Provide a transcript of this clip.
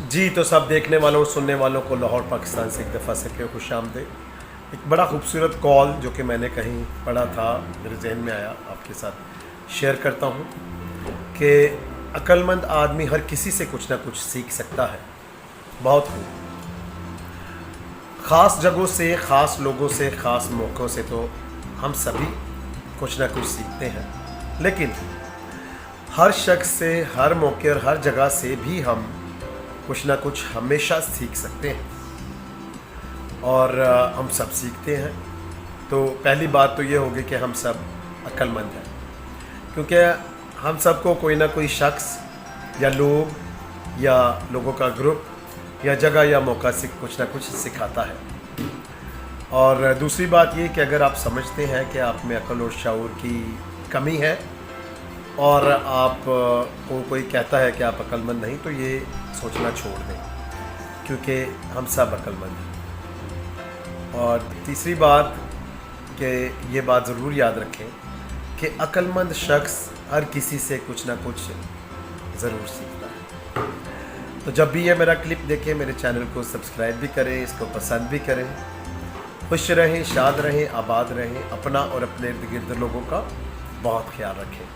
जी, तो सब देखने वालों और सुनने वालों को लाहौर पाकिस्तान से एक दफ़ा से फिर खुशामदीद। एक बड़ा खूबसूरत कॉल जो कि मैंने कहीं पढ़ा था, मेरे जहन में आया, आपके साथ शेयर करता हूँ कि अक्लमंद आदमी हर किसी से कुछ ना कुछ सीख सकता है। बहुत खूब। ख़ास जगहों से, ख़ास लोगों से, ख़ास मौक़ों से तो हम सभी कुछ ना कुछ सीखते हैं, लेकिन हर शख्स से, हर मौके और हर जगह से भी हम कुछ ना कुछ हमेशा सीख सकते हैं और हम सब सीखते हैं। तो पहली बात तो ये होगी कि हम सब अक्लमंद हैं, क्योंकि हम सबको कोई ना कोई शख्स या लोग या लोगों का ग्रुप या जगह या मौका से कुछ ना कुछ सिखाता है। और दूसरी बात ये कि अगर आप समझते हैं कि आप में अक्ल और शऊर की कमी है और आप को कोई कहता है कि आप अक्लमंद नहीं, तो ये सोचना छोड़ दें, क्योंकि हम सब अक्लमंद हैं। और तीसरी बात कि ये बात ज़रूर याद रखें कि अक्लमंद शख्स हर किसी से कुछ ना कुछ ज़रूर सीखता है। तो जब भी ये मेरा क्लिप देखें, मेरे चैनल को सब्सक्राइब भी करें, इसको पसंद भी करें। खुश रहें, शाद रहें, आबाद रहें, अपना और अपने इर्द गिर्द लोगों का बहुत ख्याल रखें।